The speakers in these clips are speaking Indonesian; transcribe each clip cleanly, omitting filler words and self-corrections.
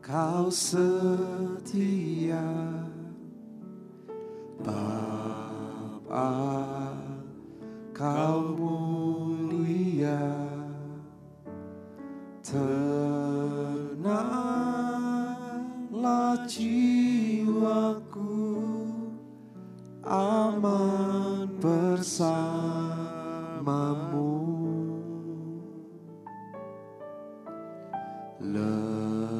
Kau setia, Bapa, Kau mulia. Tenanglah jiwaku, aman bersamamu. Lebih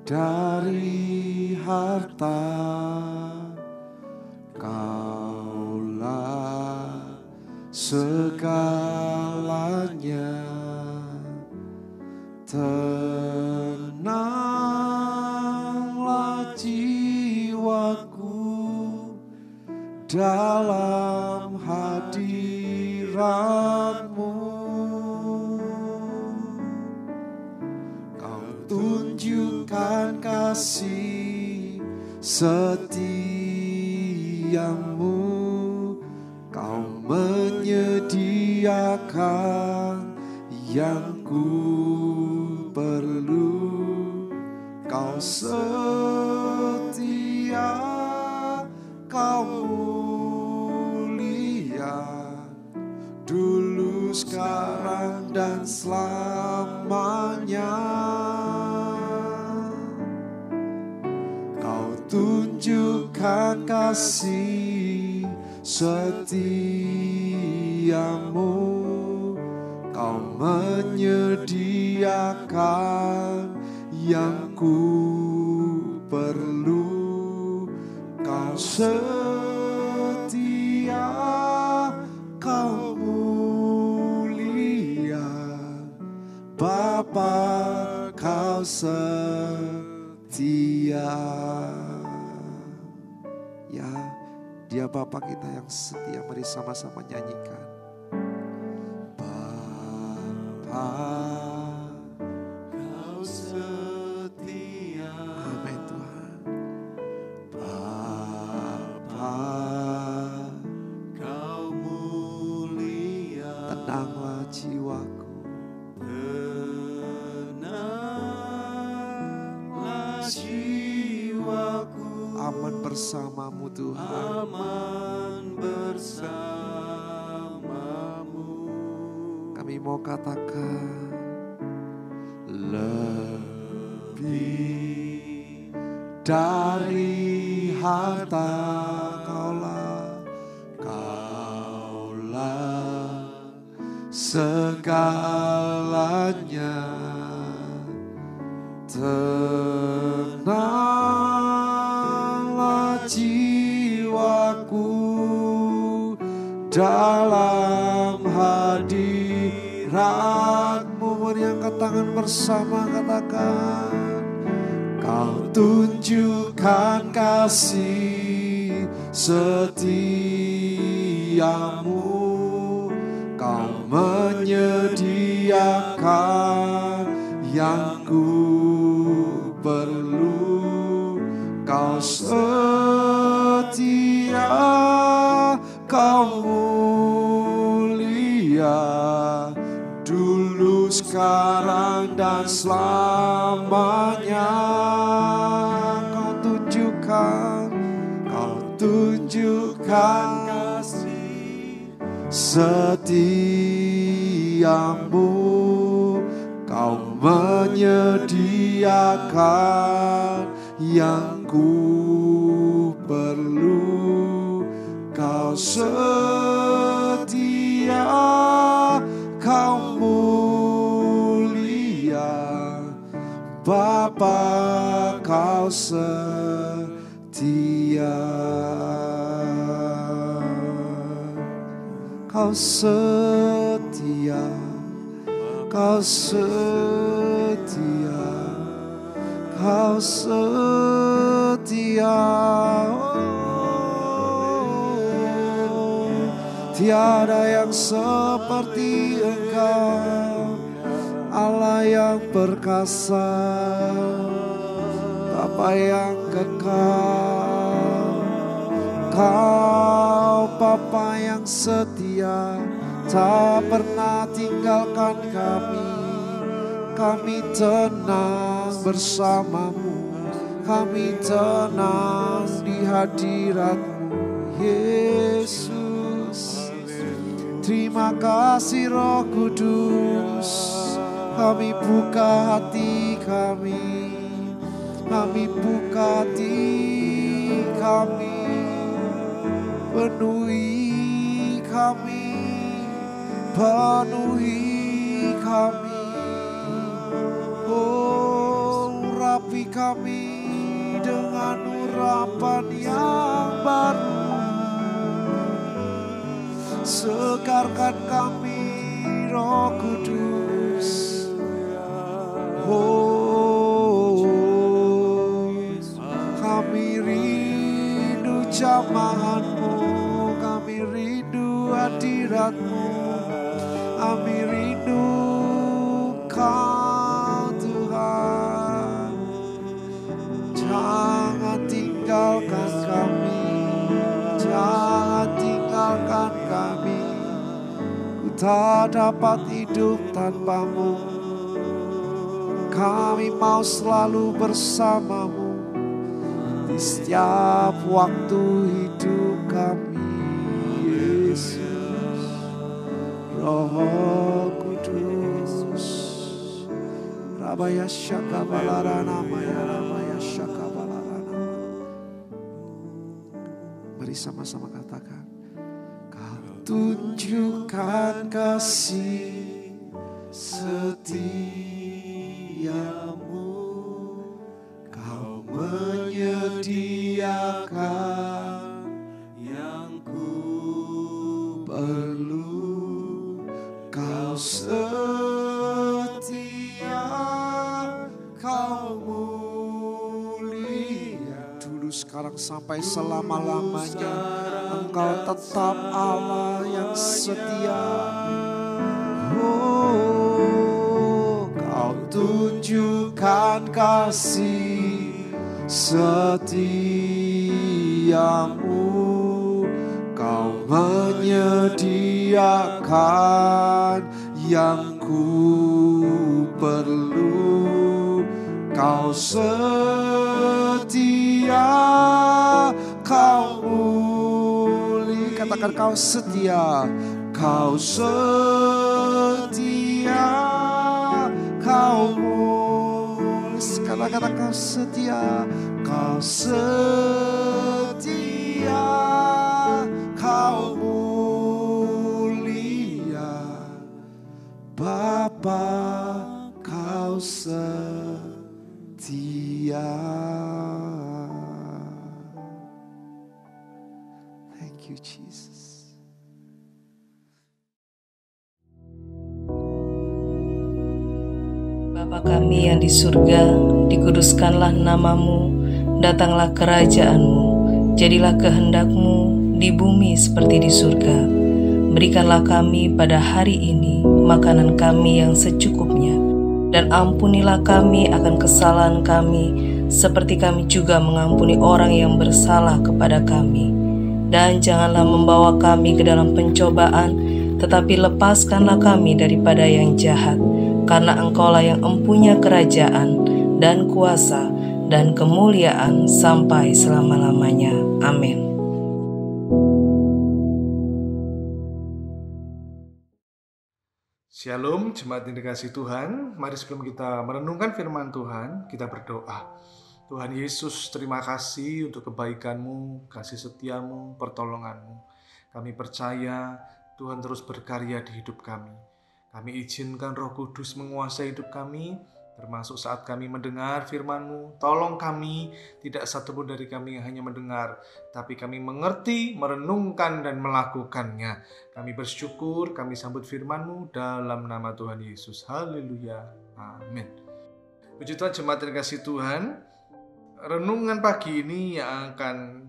dari harta, Kaulah segalanya. Tenanglah jiwaku dalam hadirat-Mu. Kau tunjukkan kasih setiamu, Kau menyediakan yang ku perlu. Kau setia, Kau mulia, dulu, sekarang, dan selamanya. Kau tunjukkan kasih setiamu, Kau menyediakan yang ku perlu. Kau setia, Kau mulia, Bapa, Kau setia. Ya, Dia Bapa kita yang setia. Mari sama-sama nyanyikan. Kau setia. Amin Tuhan. Bapa, Kau mulia. Tenanglah jiwaku. Tenanglah jiwaku. Aman bersama-Mu Tuhan. Aman bersama-Mu. Kami mau katakan lebih dari harta, Kaulah segalanya. Tenanglah jiwaku dalam hadirat-Mu. Mari angkat tangan bersama, katakan. Kau tunjukkan kasih setiamu, Kau menyediakan yang ku perlu. Kau setia, Kau mulia, dulu, sekarang, dan selamanya. Kau tunjukkan kasih setiamu, Kau menyediakan yang ku perlu. Kau setia, Kau mulia, Bapa, Kau setia. Kau setia, Kau setia, Kau setia. Tiada yang seperti Engkau, Allah yang perkasa, Bapa yang kekal. Kau Bapa yang setia, tak pernah tinggalkan kami. kami tenang bersamamu, kami tenang di hadirat-Mu, Yesus. Terima kasih Roh Kudus, kami buka hati kami buka hati kami, penuhi kami, oh urapi kami dengan urapan yang baru, segarkan kami Roh Kudus, oh kami rindu jamahan-Mu, kami rindu hadirat-Mu, kami rindu Kau Tuhan. Jangan tinggalkan kami, jangan tinggalkan kami. Ku tak dapat hidup tanpa-Mu, kami mau selalu bersama-Mu di setiap waktu hidup kami, Yesus. Roh Kudus, Rabaya Shakabalarana Maya Ramaya Shakabalarana. Mari sama-sama katakan, Kau tunjukkan kasih setiamu, Kau menyediakan yang ku perlu. Kau setia, Kau mulia, dulu sekarang sampai selama-lamanya. Engkau tetap Allah yang setia. Oh, Kau tunjukkan kasih setiamu, Kau menyediakan yang ku perlu. Kau setia, Kau mulia. Katakan Kau setia, Kau setia, Kau mulia. Kata-kata Kau setia, Kau setia, Kau mulia, Bapa Kau setia. Thank you Jesus. Bapa kami yang di surga, dikuduskanlah nama-Mu, datanglah kerajaan-Mu, jadilah kehendak-Mu di bumi seperti di surga. Berikanlah kami pada hari ini makanan kami yang secukupnya, dan ampunilah kami akan kesalahan kami, seperti kami juga mengampuni orang yang bersalah kepada kami. Dan janganlah membawa kami ke dalam pencobaan, tetapi lepaskanlah kami daripada yang jahat, karena Engkaulah yang empunya kerajaan dan kuasa dan kemuliaan sampai selama-lamanya. Amin. Shalom, jemaat yang dikasihi Tuhan. Mari sebelum kita merenungkan firman Tuhan, kita berdoa. Tuhan Yesus, terima kasih untuk kebaikan-Mu, kasih setia-Mu, pertolongan-Mu. Kami percaya Tuhan terus berkarya di hidup kami. Kami izinkan Roh Kudus menguasai hidup kami, termasuk saat kami mendengar firman-Mu. Tolong kami, tidak satupun dari kami yang hanya mendengar, tapi kami mengerti, merenungkan, dan melakukannya. Kami bersyukur, kami sambut firman-Mu dalam nama Tuhan Yesus. Haleluya. Amin. Puji Tuhan, jemaat yang dikasihi Tuhan. Renungan pagi ini yang akan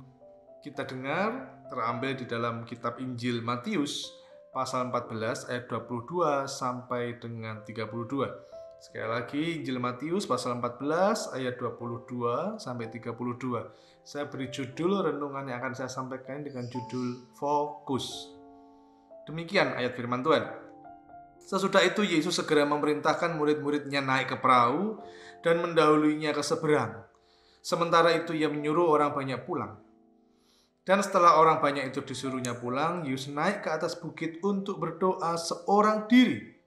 kita dengar terambil di dalam kitab Injil Matius pasal 14 ayat 22 sampai dengan 32. Sekali lagi, Injil Matius pasal 14 ayat 22 sampai 32. Saya beri judul renungan yang akan saya sampaikan dengan judul Fokus. Demikian ayat firman Tuhan. Sesudah itu Yesus segera memerintahkan murid-muridnya naik ke perahu dan mendahuluinya ke seberang. Sementara itu ia menyuruh orang banyak pulang. Dan setelah orang banyak itu disuruhnya pulang, Yesus naik ke atas bukit untuk berdoa seorang diri.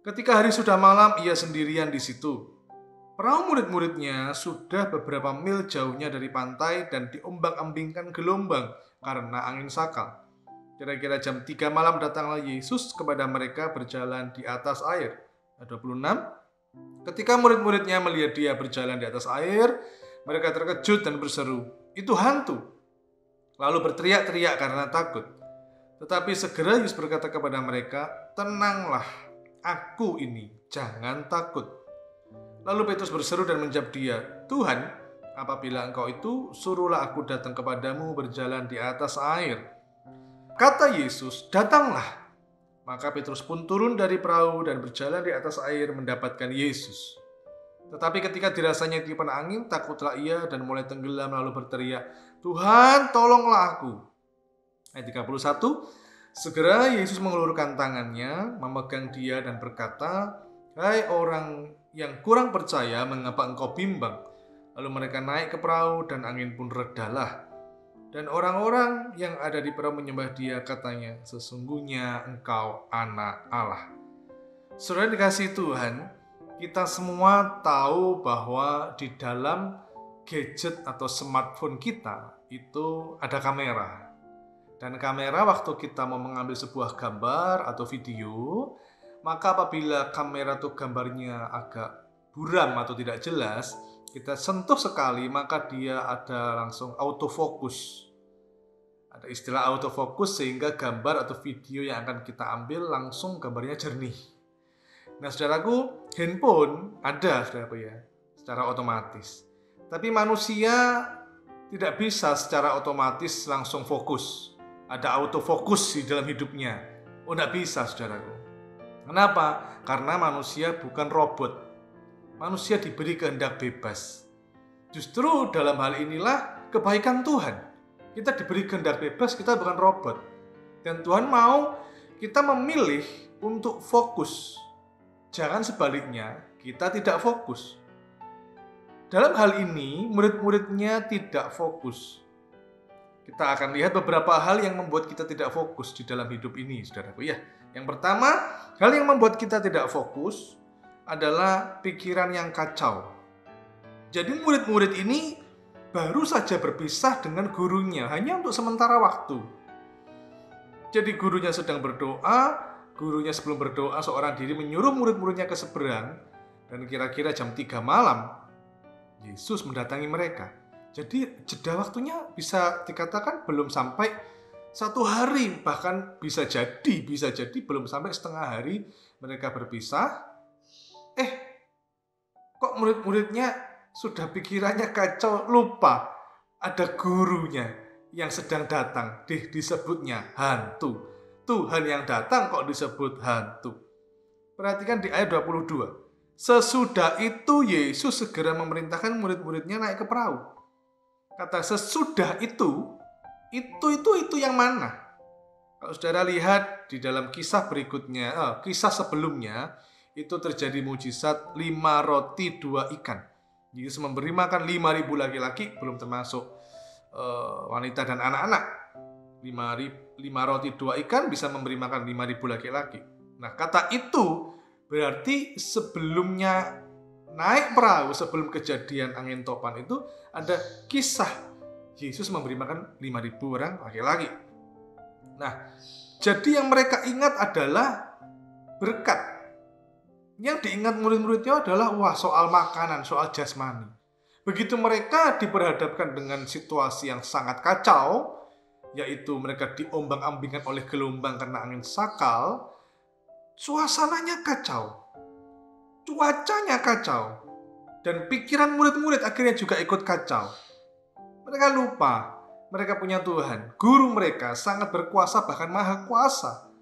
Ketika hari sudah malam, ia sendirian di situ. Perahu murid-muridnya sudah beberapa mil jauhnya dari pantai dan diombang-ambingkan gelombang karena angin sakal. Kira-kira jam 3 malam datanglah Yesus kepada mereka berjalan di atas air. Ayat 26. Ketika murid-muridnya melihat dia berjalan di atas air, mereka terkejut dan berseru, "Itu hantu!" Lalu berteriak-teriak karena takut. Tetapi segera Yesus berkata kepada mereka, "Tenanglah, aku ini, jangan takut." Lalu Petrus berseru dan menjawab dia, "Tuhan, apabila Engkau itu, suruhlah aku datang kepadamu berjalan di atas air." Kata Yesus, "Datanglah." Maka Petrus pun turun dari perahu dan berjalan di atas air mendapatkan Yesus. Tetapi ketika dirasanya tiupan angin, takutlah ia dan mulai tenggelam lalu berteriak, "Tuhan, tolonglah aku." Ayat 31, segera Yesus mengulurkan tangannya, memegang dia dan berkata, "Hai orang yang kurang percaya, mengapa engkau bimbang?" Lalu mereka naik ke perahu dan angin pun redalah. Dan orang-orang yang ada di perahu menyembah dia, katanya, "Sesungguhnya engkau anak Allah." Saudara dikasihi Tuhan, kita semua tahu bahwa di dalam gadget atau smartphone kita itu ada kamera. Dan kamera waktu kita mau mengambil sebuah gambar atau video, maka apabila kamera atau gambarnya agak buram atau tidak jelas, kita sentuh sekali, maka dia ada langsung autofocus. Ada istilah autofocus sehingga gambar atau video yang akan kita ambil langsung gambarnya jernih. Nah, saudaraku, handphone ada, saudaraku ya, secara otomatis. Tapi manusia tidak bisa secara otomatis langsung fokus. Ada autofocus di dalam hidupnya. Oh, tidak bisa, saudaraku. Kenapa? Karena manusia bukan robot. Manusia diberi kehendak bebas. Justru dalam hal inilah kebaikan Tuhan. Kita diberi kehendak bebas, kita bukan robot. Dan Tuhan mau kita memilih untuk fokus. Jangan sebaliknya, kita tidak fokus. Dalam hal ini, murid-muridnya tidak fokus. Kita akan lihat beberapa hal yang membuat kita tidak fokus di dalam hidup ini, saudaraku ya. Yang pertama, hal yang membuat kita tidak fokus adalah pikiran yang kacau. Jadi murid-murid ini baru saja berpisah dengan gurunya hanya untuk sementara waktu. Jadi gurunya sedang berdoa, gurunya sebelum berdoa seorang diri menyuruh murid-muridnya ke seberang, dan kira-kira jam 3 malam Yesus mendatangi mereka. Jadi jeda waktunya bisa dikatakan belum sampai 1 hari, bahkan bisa jadi belum sampai setengah hari mereka berpisah. Kok murid-muridnya sudah pikirannya kacau, lupa ada gurunya yang sedang datang, disebutnya hantu. Tuhan yang datang kok disebut hantu. Perhatikan di ayat 22. Sesudah itu Yesus segera memerintahkan murid-muridnya naik ke perahu. Kata sesudah itu yang mana? Kalau saudara lihat di dalam kisah berikutnya, kisah sebelumnya, itu terjadi mujizat 5 roti 2 ikan. Yesus memberi makan 5.000 laki-laki, belum termasuk wanita dan anak-anak. 5 roti 2 ikan bisa memberi makan 5.000 laki-laki. Nah, kata itu berarti sebelumnya naik perahu, sebelum kejadian angin topan itu ada kisah Yesus memberi makan 5.000 orang laki-laki. Nah, jadi yang mereka ingat adalah berkat. Yang diingat murid-muridnya adalah soal makanan, soal jasmani. Begitu mereka diperhadapkan dengan situasi yang sangat kacau, yaitu mereka diombang-ambingkan oleh gelombang karena angin sakal, suasananya kacau, cuacanya kacau, dan pikiran murid-murid akhirnya juga ikut kacau. Mereka lupa, mereka punya Tuhan. Guru mereka sangat berkuasa, bahkan maha kuasa.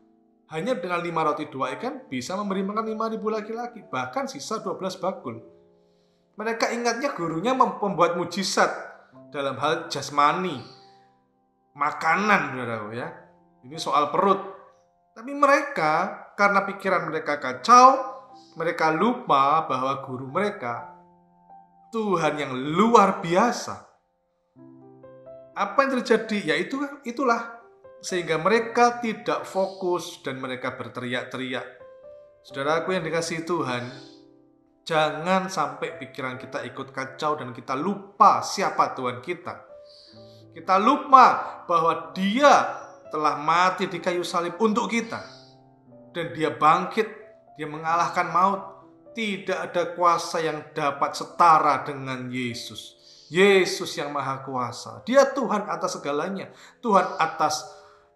Hanya dengan 5 roti 2 ikan bisa memberi makan 5.000 laki-laki, bahkan sisa 12 bakul. Mereka ingatnya gurunya membuat mujizat dalam hal jasmani, makanan, saudara ya. Ini soal perut. Tapi mereka, karena pikiran mereka kacau, mereka lupa bahwa guru mereka Tuhan yang luar biasa. Apa yang terjadi? Ya itulah. Sehingga mereka tidak fokus dan mereka berteriak-teriak. Saudaraku yang dikasihi Tuhan, jangan sampai pikiran kita ikut kacau dan kita lupa siapa Tuhan kita. Kita lupa bahwa Dia telah mati di kayu salib untuk kita. Dan Dia bangkit, Dia mengalahkan maut. Tidak ada kuasa yang dapat setara dengan Yesus. Yesus yang maha kuasa. Dia Tuhan atas segalanya. Tuhan atas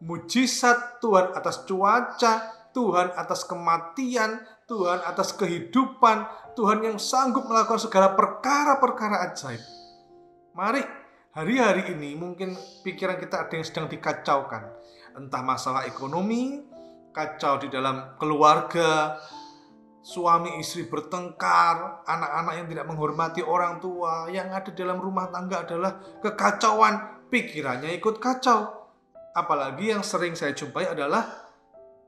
mujizat, Tuhan atas cuaca, Tuhan atas kematian, Tuhan atas kehidupan, Tuhan yang sanggup melakukan segala perkara-perkara ajaib. Mari, hari-hari ini mungkin pikiran kita ada yang sedang dikacaukan. Entah masalah ekonomi, kacau di dalam keluarga, suami istri bertengkar, anak-anak yang tidak menghormati orang tua, yang ada dalam rumah tangga adalah kekacauan, pikirannya ikut kacau. Apalagi yang sering saya jumpai adalah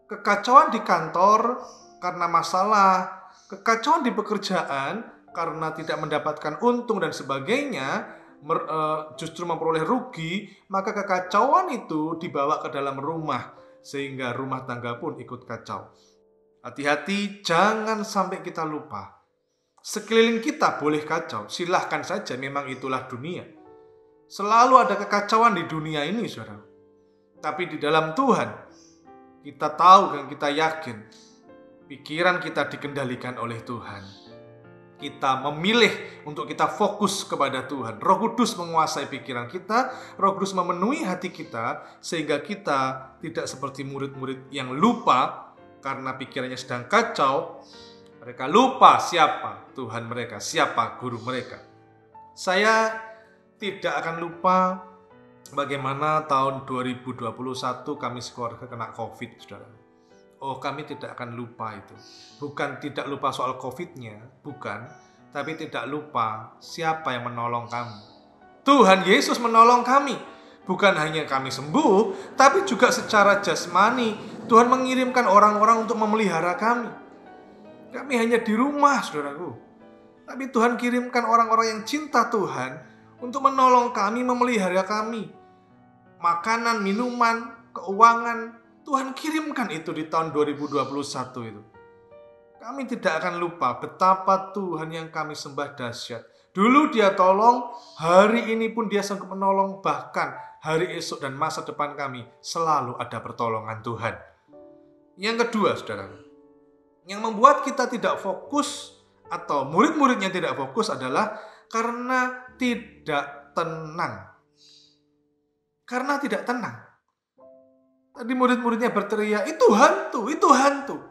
kekacauan di kantor karena masalah, kekacauan di pekerjaan karena tidak mendapatkan untung dan sebagainya, justru memperoleh rugi, maka kekacauan itu dibawa ke dalam rumah, sehingga rumah tangga pun ikut kacau. Hati-hati, jangan sampai kita lupa. Sekeliling kita boleh kacau, silahkan saja, memang itulah dunia. Selalu ada kekacauan di dunia ini, saudara. Tapi di dalam Tuhan, kita tahu dan kita yakin, pikiran kita dikendalikan oleh Tuhan. Kita memilih untuk kita fokus kepada Tuhan. Roh Kudus menguasai pikiran kita, Roh Kudus memenuhi hati kita, sehingga kita tidak seperti murid-murid yang lupa karena pikirannya sedang kacau. Mereka lupa siapa Tuhan mereka, siapa guru mereka. Saya tidak akan lupa bagaimana tahun 2021 kami sekeluarga kena COVID, saudara. Oh, kami tidak akan lupa itu. Bukan tidak lupa soal COVID-nya, bukan. Tapi tidak lupa siapa yang menolong kami. Tuhan Yesus menolong kami. Bukan hanya kami sembuh, tapi juga secara jasmani. Tuhan mengirimkan orang-orang untuk memelihara kami. Kami hanya di rumah, saudaraku. Tapi Tuhan kirimkan orang-orang yang cinta Tuhan untuk menolong kami, memelihara kami. Makanan, minuman, keuangan, Tuhan kirimkan itu di tahun 2021 itu. Kami tidak akan lupa betapa Tuhan yang kami sembah dahsyat. Dulu Dia tolong, hari ini pun Dia sanggup menolong, bahkan hari esok dan masa depan kami selalu ada pertolongan Tuhan. Yang kedua, saudara, yang membuat kita tidak fokus atau murid-muridnya tidak fokus adalah karena tidak tenang. Karena tidak tenang. Tadi murid-muridnya berteriak, itu hantu, itu hantu.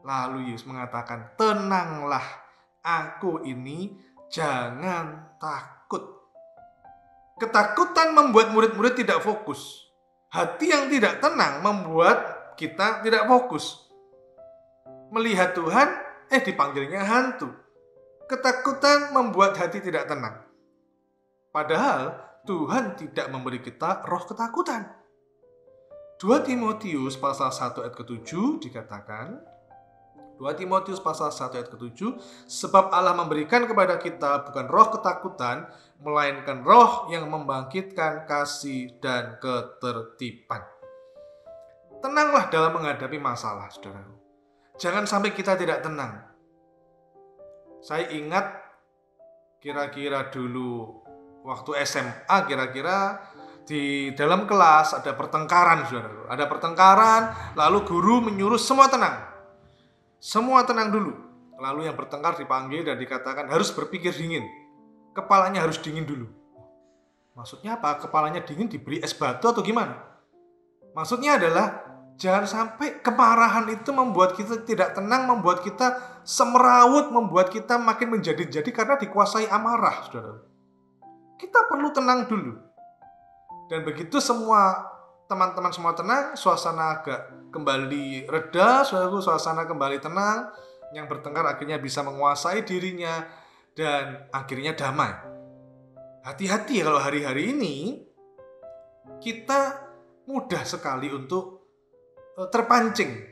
Lalu Yesus mengatakan, tenanglah, aku ini, jangan takut. Ketakutan membuat murid-murid tidak fokus. Hati yang tidak tenang membuat kita tidak fokus. Melihat Tuhan, dipanggilnya hantu. Ketakutan membuat hati tidak tenang. Padahal Tuhan tidak memberi kita roh ketakutan. 2 Timotius pasal 1 ayat ke-7 dikatakan, 2 Timotius pasal 1 ayat ke-7, sebab Allah memberikan kepada kita bukan roh ketakutan, melainkan roh yang membangkitkan kasih dan ketertiban. Tenanglah dalam menghadapi masalah, saudara. Jangan sampai kita tidak tenang. Saya ingat kira-kira dulu waktu SMA, kira-kira di dalam kelas ada pertengkaran, saudara. Ada pertengkaran, lalu guru menyuruh semua tenang. Semua tenang dulu. Lalu yang bertengkar dipanggil dan dikatakan harus berpikir dingin. Kepalanya harus dingin dulu. Maksudnya apa? Kepalanya dingin diberi es batu atau gimana? Maksudnya adalah jangan sampai kemarahan itu membuat kita tidak tenang, membuat kita semerawut, membuat kita makin menjadi-jadi karena dikuasai amarah, saudara. Kita perlu tenang dulu. Dan begitu semua teman-teman semua tenang, suasana agak kembali reda, suasana kembali tenang, yang bertengkar akhirnya bisa menguasai dirinya dan akhirnya damai. Hati-hati kalau hari-hari ini kita mudah sekali untuk terpancing.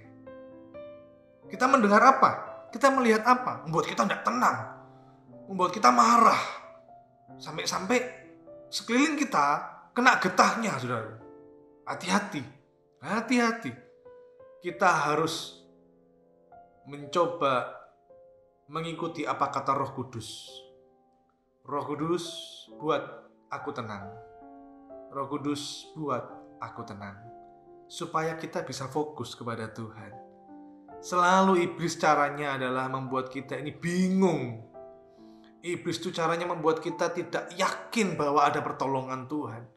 Kita mendengar apa? Kita melihat apa? Membuat kita tidak tenang. Membuat kita marah. Sampai-sampai sekeliling kita kena getahnya, saudara. Hati-hati. Hati-hati. Kita harus mencoba mengikuti apa kata Roh Kudus. Roh Kudus buat aku tenang. Roh Kudus buat aku tenang. Supaya kita bisa fokus kepada Tuhan. Selalu iblis caranya adalah membuat kita ini bingung. Iblis itu caranya membuat kita tidak yakin bahwa ada pertolongan Tuhan.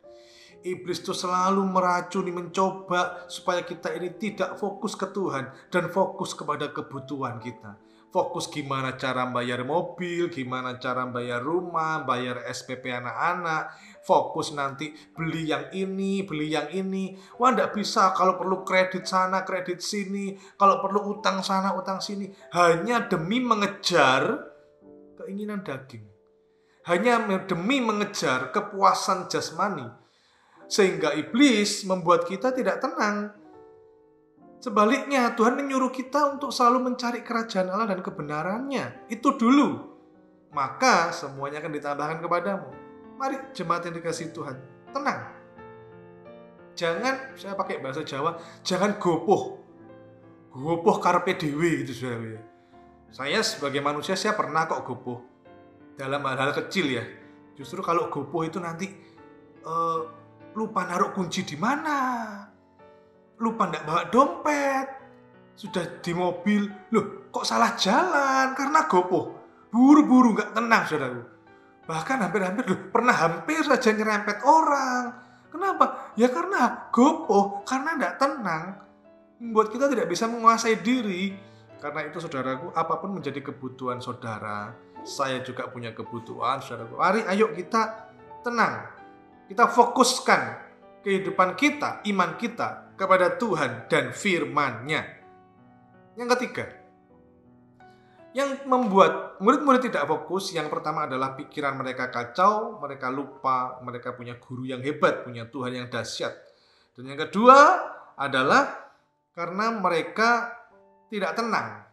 Iblis itu selalu meracuni, mencoba supaya kita ini tidak fokus ke Tuhan dan fokus kepada kebutuhan kita. Fokus gimana cara bayar mobil, gimana cara bayar rumah, bayar SPP anak-anak. Fokus nanti beli yang ini, beli yang ini. Wah, enggak bisa kalau perlu kredit sana, kredit sini. Kalau perlu utang sana, utang sini. Hanya demi mengejar keinginan daging. Hanya demi mengejar kepuasan jasmani. Sehingga iblis membuat kita tidak tenang. Sebaliknya, Tuhan menyuruh kita untuk selalu mencari kerajaan Allah dan kebenarannya. Itu dulu. Maka semuanya akan ditambahkan kepadamu. Mari jemaat yang dikasihi Tuhan, tenang. Jangan, saya pakai bahasa Jawa, jangan gopoh. Gopoh karpe dewe gitu, saudara. Saya sebagai manusia, saya pernah kok gopoh. Dalam hal-hal kecil ya. Justru kalau gopoh itu nanti lupa naruh kunci di mana. Lupa nggak bawa dompet, sudah di mobil, loh kok salah jalan karena gopoh, buru-buru nggak tenang, saudaraku. Bahkan pernah hampir saja nyerempet orang. Kenapa? Ya karena gopoh, karena nggak tenang, membuat kita tidak bisa menguasai diri. Karena itu, saudaraku, apapun menjadi kebutuhan saudara, saya juga punya kebutuhan, saudaraku. Mari, ayo kita tenang, kita fokuskan kehidupan kita, iman kita kepada Tuhan dan firman-Nya. Yang ketiga, yang membuat murid-murid tidak fokus, yang pertama adalah pikiran mereka kacau, mereka lupa, mereka punya guru yang hebat, punya Tuhan yang dahsyat. Dan yang kedua adalah karena mereka tidak tenang.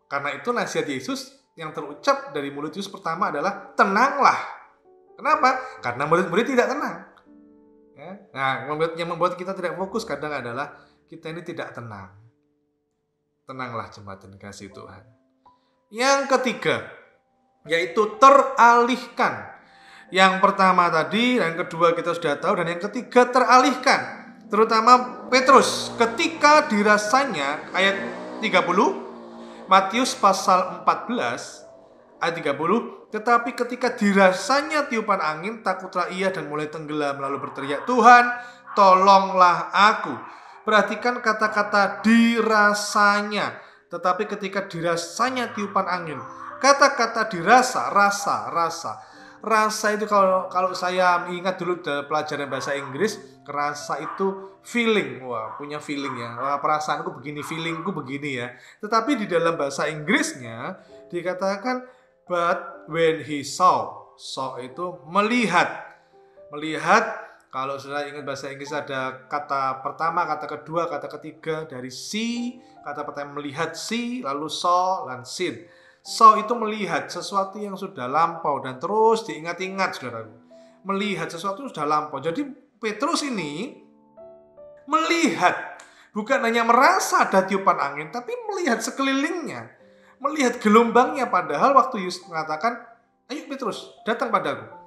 Karena itu nasihat Yesus yang terucap dari mulut Yesus pertama adalah tenanglah. Kenapa? Karena murid-murid tidak tenang. Nah, yang membuat kita tidak fokus kadang adalah kita ini tidak tenang. Tenanglah jemaat yang dikasihi Tuhan. Yang ketiga, yaitu teralihkan. Yang pertama tadi, yang kedua kita sudah tahu, dan yang ketiga teralihkan. Terutama Petrus, ketika dirasanya, ayat 30, Matius pasal 14, ayat 30, tetapi ketika dirasanya tiupan angin, takutlah ia dan mulai tenggelam, lalu berteriak, Tuhan, tolonglah aku. Perhatikan kata-kata dirasanya. Tetapi ketika dirasanya tiupan angin. Kata-kata dirasa, rasa. Rasa itu kalau saya ingat dulu dari pelajaran bahasa Inggris, rasa itu feeling. Wah, punya feeling ya. Wah, perasaanku begini, feelingku begini ya. Tetapi di dalam bahasa Inggrisnya dikatakan but when he saw itu melihat. Kalau sudah ingat bahasa Inggris ada kata pertama, kata kedua, kata ketiga dari see. Kata pertama melihat see, lalu saw dan seen. Saw itu melihat sesuatu yang sudah lampau dan terus diingat-ingat, saudaraku. Melihat sesuatu yang sudah lampau. Jadi Petrus ini melihat, bukan hanya merasa ada tiupan angin, tapi melihat sekelilingnya. Melihat gelombangnya, padahal waktu Yesus mengatakan, ayo Petrus, datang padaku.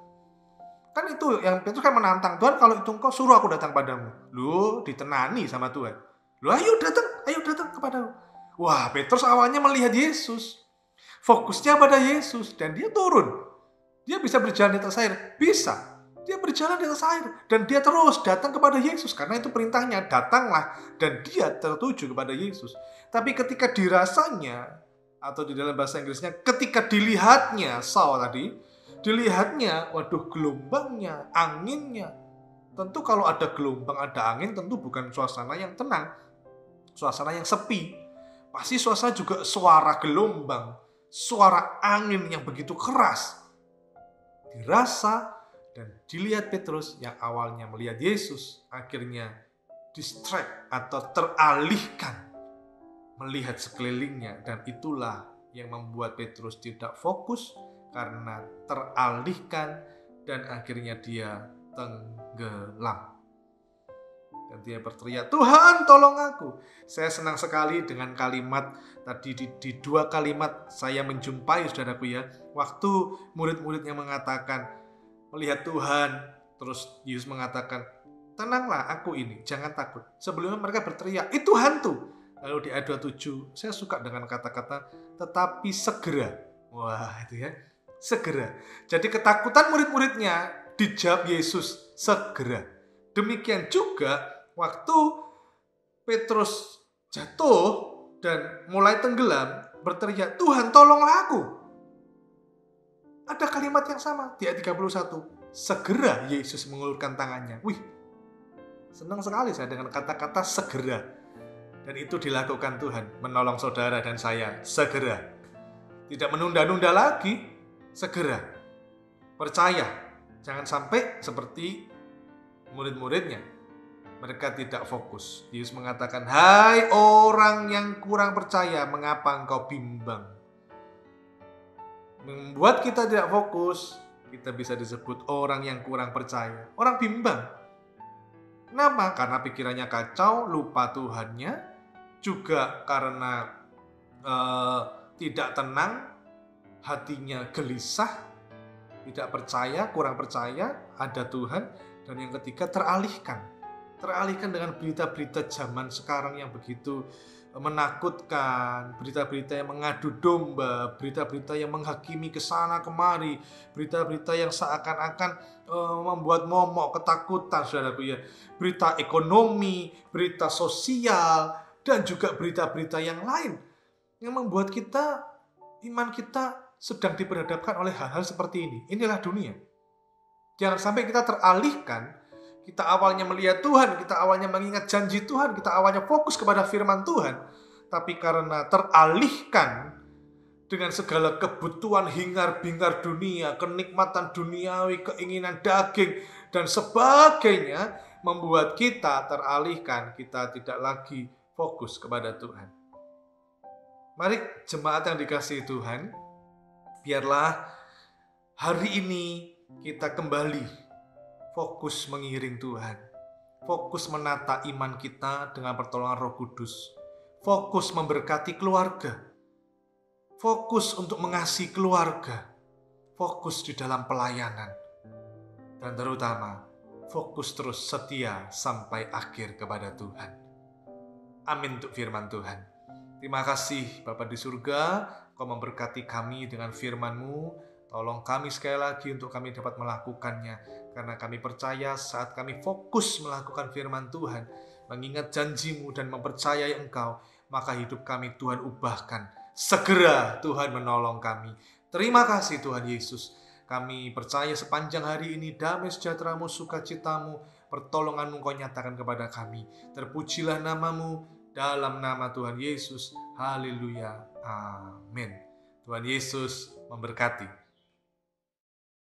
Kan itu yang Petrus kan menantang, Tuhan kalau itu engkau suruh aku datang padamu. Lu ditenani sama Tuhan. Lu ayo datang kepadaku. Wah, Petrus awalnya melihat Yesus. Fokusnya pada Yesus. Dan dia turun. Dia bisa berjalan di atas air. Bisa. Dia berjalan di atas air. Dan dia terus datang kepada Yesus. Karena itu perintahnya, datanglah. Dan dia tertuju kepada Yesus. Tapi ketika dirasanya, atau di dalam bahasa Inggrisnya, ketika dilihatnya, saw tadi, dilihatnya, waduh gelombangnya, anginnya. Tentu kalau ada gelombang, ada angin, tentu bukan suasana yang tenang. Suasana yang sepi. Pasti suasana juga suara gelombang, suara angin yang begitu keras. Dirasa dan dilihat Petrus yang awalnya melihat Yesus, akhirnya distract atau teralihkan melihat sekelilingnya, dan itulah yang membuat Petrus tidak fokus karena teralihkan dan akhirnya dia tenggelam. Dan dia berteriak, "Tuhan, tolong aku." Saya senang sekali dengan kalimat tadi, di dua kalimat saya menjumpai, saudaraku ya, waktu murid-muridnya mengatakan melihat Tuhan, terus Yesus mengatakan, "Tenanglah, aku ini, jangan takut." Sebelumnya mereka berteriak, "Itu hantu." Lalu di ayat 27, saya suka dengan kata-kata "tetapi segera." Wah, itu ya, segera. Jadi ketakutan murid-muridnya dijawab Yesus segera. Demikian juga waktu Petrus jatuh dan mulai tenggelam, berteriak, "Tuhan, tolonglah aku." Ada kalimat yang sama di ayat 31. Segera Yesus mengulurkan tangannya. Wih, senang sekali saya dengan kata-kata segera. Dan itu dilakukan Tuhan, menolong saudara dan saya segera. Tidak menunda-nunda lagi, segera. Percaya, jangan sampai seperti murid-muridnya. Mereka tidak fokus. Yesus mengatakan, "Hai orang yang kurang percaya, mengapa engkau bimbang?" Membuat kita tidak fokus, kita bisa disebut orang yang kurang percaya. Orang bimbang. Kenapa? Karena pikirannya kacau, lupa Tuhannya. Juga karena tidak tenang, hatinya gelisah, tidak percaya, kurang percaya ada Tuhan. Dan yang ketiga, teralihkan dengan berita-berita zaman sekarang yang begitu menakutkan, berita-berita yang mengadu domba, berita-berita yang menghakimi ke sana kemari, berita-berita yang seakan-akan membuat momok, ketakutan, saudaraku ya. Berita ekonomi, berita sosial, dan juga berita-berita yang lain yang membuat iman kita sedang diperhadapkan oleh hal-hal seperti ini. Inilah dunia. Jangan sampai kita teralihkan. Kita awalnya melihat Tuhan, kita awalnya mengingat janji Tuhan, kita awalnya fokus kepada firman Tuhan, tapi karena teralihkan dengan segala kebutuhan hingar-bingar dunia, kenikmatan duniawi, keinginan daging, dan sebagainya, membuat kita teralihkan, kita tidak lagi fokus kepada Tuhan. Mari jemaat yang dikasihi Tuhan, biarlah hari ini kita kembali fokus mengiring Tuhan. Fokus menata iman kita dengan pertolongan Roh Kudus. Fokus memberkati keluarga. Fokus untuk mengasihi keluarga. Fokus di dalam pelayanan. Dan terutama, fokus terus setia sampai akhir kepada Tuhan. Amin untuk firman Tuhan. Terima kasih Bapa di surga, Kau memberkati kami dengan firman-Mu. Tolong kami sekali lagi untuk kami dapat melakukannya. Karena kami percaya saat kami fokus melakukan firman Tuhan, mengingat janji-Mu dan mempercayai Engkau, maka hidup kami Tuhan ubahkan. Segera Tuhan menolong kami. Terima kasih Tuhan Yesus. Kami percaya sepanjang hari ini damai sejahtera-Mu, sukacita-Mu, pertolongan-Mu Kau nyatakan kepada kami. Terpujilah nama-Mu. Dalam nama Tuhan Yesus, haleluya, amin. Tuhan Yesus memberkati.